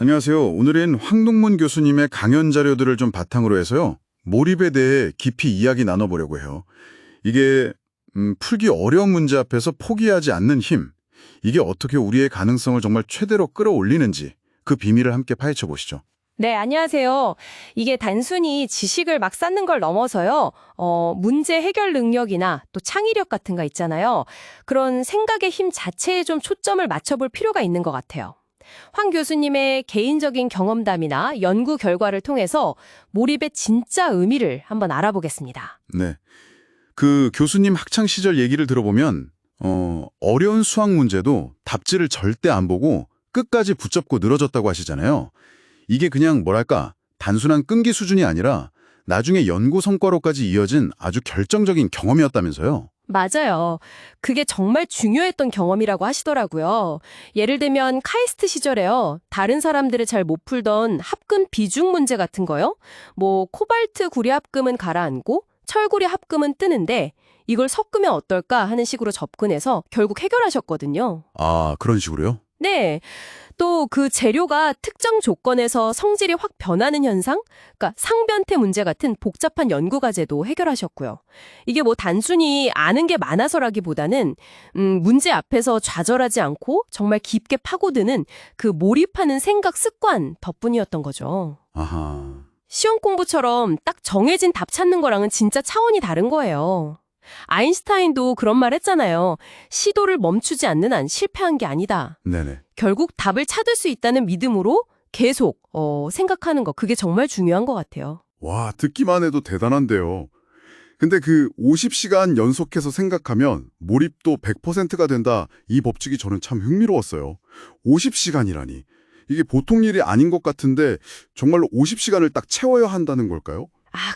안녕하세요. 오늘은 황동문 교수님의 강연 자료들을 좀 바탕으로 해서요. 몰입에 대해 깊이 이야기 나눠보려고 해요. 이게 풀기 어려운 문제 앞에서 포기하지 않는 힘. 이게 어떻게 우리의 가능성을 정말 최대로 끌어올리는지 그 비밀을 함께 파헤쳐 보시죠. 네, 안녕하세요. 이게 단순히 지식을 막 쌓는 걸 넘어서요, 문제 해결 능력이나 또 창의력 같은 거 있잖아요. 그런 생각의 힘 자체에 좀 초점을 맞춰볼 필요가 있는 것 같아요. 황 교수님의 개인적인 경험담이나 연구 결과를 통해서 몰입의 진짜 의미를 한번 알아보겠습니다. 네. 그 교수님 학창 시절 얘기를 들어보면 어려운 수학 문제도 답지를 절대 안 보고 끝까지 붙잡고 늘어졌다고 하시잖아요. 이게 그냥 뭐랄까 단순한 끈기 수준이 아니라 나중에 연구 성과로까지 이어진 아주 결정적인 경험이었다면서요. 맞아요. 그게 정말 중요했던 경험이라고 하시더라고요. 예를 들면 카이스트 시절에요. 다른 사람들이 잘 못 풀던 합금 비중 문제 같은 거요. 뭐 코발트 구리 합금은 가라앉고 철구리 합금은 뜨는데 이걸 섞으면 어떨까 하는 식으로 접근해서 결국 해결하셨거든요. 아, 그런 식으로요? 네. 또 그 재료가 특정 조건에서 성질이 확 변하는 현상? 그러니까 상변태 문제 같은 복잡한 연구 과제도 해결하셨고요. 이게 뭐 단순히 아는 게 많아서라기보다는 문제 앞에서 좌절하지 않고 정말 깊게 파고드는 그 몰입하는 생각 습관 덕분이었던 거죠. 아하. 시험 공부처럼 딱 정해진 답 찾는 거랑은 진짜 차원이 다른 거예요. 아인슈타인도 그런 말 했잖아요. 시도를 멈추지 않는 한 실패한 게 아니다. 네네. 결국 답을 찾을 수 있다는 믿음으로 계속 생각하는 거, 그게 정말 중요한 것 같아요. 와, 듣기만 해도 대단한데요. 근데 그 50시간 연속해서 생각하면 몰입도 100%가 된다. 이 법칙이 저는 참 흥미로웠어요. 50시간이라니. 이게 보통 일이 아닌 것 같은데 정말로 50시간을 딱 채워야 한다는 걸까요?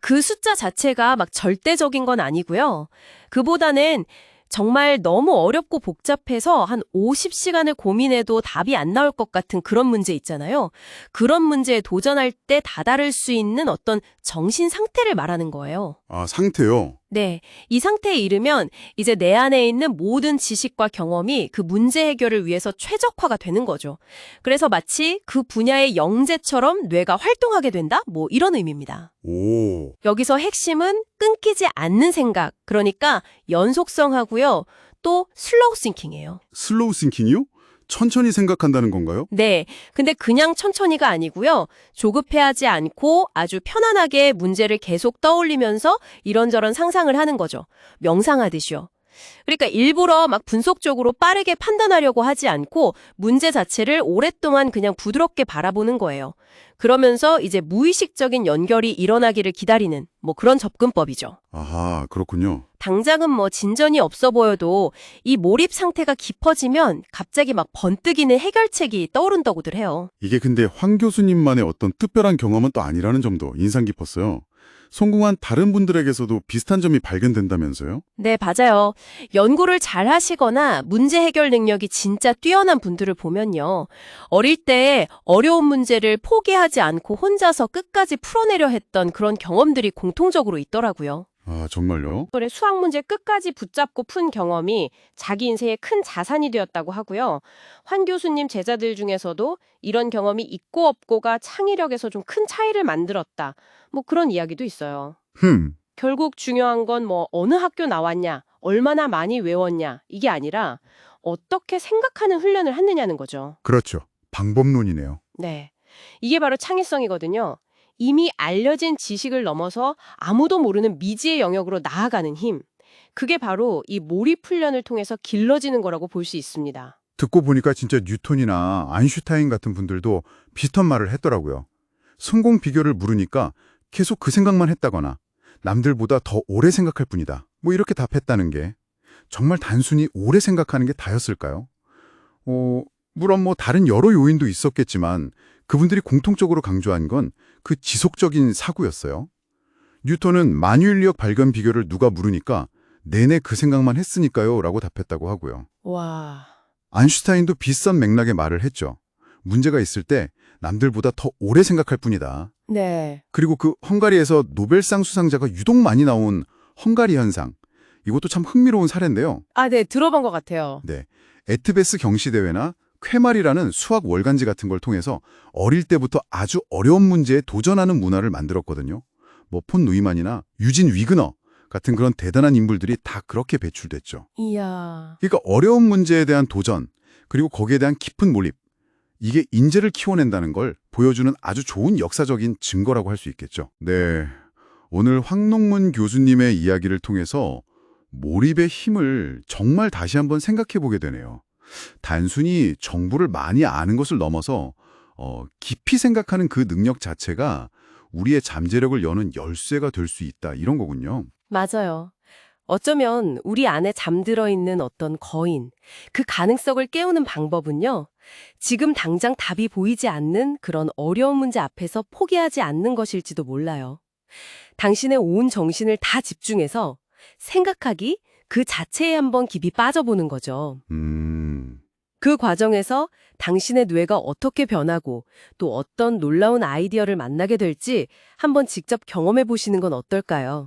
그 숫자 자체가 막 절대적인 건 아니고요. 그보다는 정말 너무 어렵고 복잡해서 한 50시간을 고민해도 답이 안 나올 것 같은 그런 문제 있잖아요. 그런 문제에 도전할 때 다다를 수 있는 어떤 정신 상태를 말하는 거예요. 아, 상태요? 네, 이 상태에 이르면 이제 내 안에 있는 모든 지식과 경험이 그 문제 해결을 위해서 최적화가 되는 거죠. 그래서 마치 그 분야의 영재처럼 뇌가 활동하게 된다? 뭐 이런 의미입니다. 오, 여기서 핵심은 끊기지 않는 생각, 그러니까 연속성하고요. 또 슬로우 싱킹이에요. 슬로우 싱킹이요? 천천히 생각한다는 건가요? 네, 근데 그냥 천천히가 아니고요. 조급해하지 않고 아주 편안하게 문제를 계속 떠올리면서 이런저런 상상을 하는 거죠. 명상하듯이요. 그러니까 일부러 막 분석적으로 빠르게 판단하려고 하지 않고 문제 자체를 오랫동안 그냥 부드럽게 바라보는 거예요. 그러면서 이제 무의식적인 연결이 일어나기를 기다리는 뭐 그런 접근법이죠. 아하, 그렇군요. 당장은 뭐 진전이 없어 보여도 이 몰입 상태가 깊어지면 갑자기 막 번뜩이는 해결책이 떠오른다고들 해요. 이게 근데 황 교수님만의 어떤 특별한 경험은 또 아니라는 점도 인상 깊었어요. 성공한 다른 분들에게서도 비슷한 점이 발견된다면서요? 네, 맞아요. 연구를 잘 하시거나 문제 해결 능력이 진짜 뛰어난 분들을 보면요. 어릴 때 어려운 문제를 포기하지 않고 혼자서 끝까지 풀어내려 했던 그런 경험들이 공통적으로 있더라고요. 아, 정말요? 올해 수학 문제 끝까지 붙잡고 푼 경험이 자기 인생의 큰 자산이 되었다고 하고요. 환 교수님 제자들 중에서도 이런 경험이 있고 없고가 창의력에서 좀 큰 차이를 만들었다. 뭐 그런 이야기도 있어요. 결국 중요한 건 뭐 어느 학교 나왔냐, 얼마나 많이 외웠냐 이게 아니라 어떻게 생각하는 훈련을 했느냐는 거죠. 그렇죠. 방법론이네요. 네. 이게 바로 창의성이거든요. 이미 알려진 지식을 넘어서 아무도 모르는 미지의 영역으로 나아가는 힘. 그게 바로 이 몰입 훈련을 통해서 길러지는 거라고 볼 수 있습니다. 듣고 보니까 진짜 뉴턴이나 아인슈타인 같은 분들도 비슷한 말을 했더라고요. 성공 비결을 물으니까 계속 그 생각만 했다거나 남들보다 더 오래 생각할 뿐이다. 뭐 이렇게 답했다는 게 정말 단순히 오래 생각하는 게 다였을까요? 물론 뭐 다른 여러 요인도 있었겠지만 그분들이 공통적으로 강조한 건 그 지속적인 사고였어요. 뉴턴은 만유인력 발견 비결을 누가 물으니까 내내 그 생각만 했으니까요 라고 답했다고 하고요. 와. 아인슈타인도 비슷한 맥락의 말을 했죠. 문제가 있을 때 남들보다 더 오래 생각할 뿐이다. 네. 그리고 그 헝가리에서 노벨상 수상자가 유독 많이 나온 헝가리 현상. 이것도 참 흥미로운 사례인데요. 네, 들어본 것 같아요. 네, 에트베스 경시대회나 쾌말이라는 수학 월간지 같은 걸 통해서 어릴 때부터 아주 어려운 문제에 도전하는 문화를 만들었거든요. 뭐 폰 누이만이나 유진 위그너 같은 그런 대단한 인물들이 다 그렇게 배출됐죠. 이야. 그러니까 어려운 문제에 대한 도전, 그리고 거기에 대한 깊은 몰입, 이게 인재를 키워낸다는 걸 보여주는 아주 좋은 역사적인 증거라고 할 수 있겠죠. 네, 오늘 황농문 교수님의 이야기를 통해서 몰입의 힘을 정말 다시 한번 생각해 보게 되네요. 단순히 정보를 많이 아는 것을 넘어서 깊이 생각하는 그 능력 자체가 우리의 잠재력을 여는 열쇠가 될 수 있다, 이런 거군요. 맞아요. 어쩌면 우리 안에 잠들어 있는 어떤 거인, 그 가능성을 깨우는 방법은요, 지금 당장 답이 보이지 않는 그런 어려운 문제 앞에서 포기하지 않는 것일지도 몰라요. 당신의 온 정신을 다 집중해서 생각하기 그 자체에 한번 깊이 빠져보는 거죠. 그 과정에서 당신의 뇌가 어떻게 변하고 또 어떤 놀라운 아이디어를 만나게 될지 한번 직접 경험해 보시는 건 어떨까요?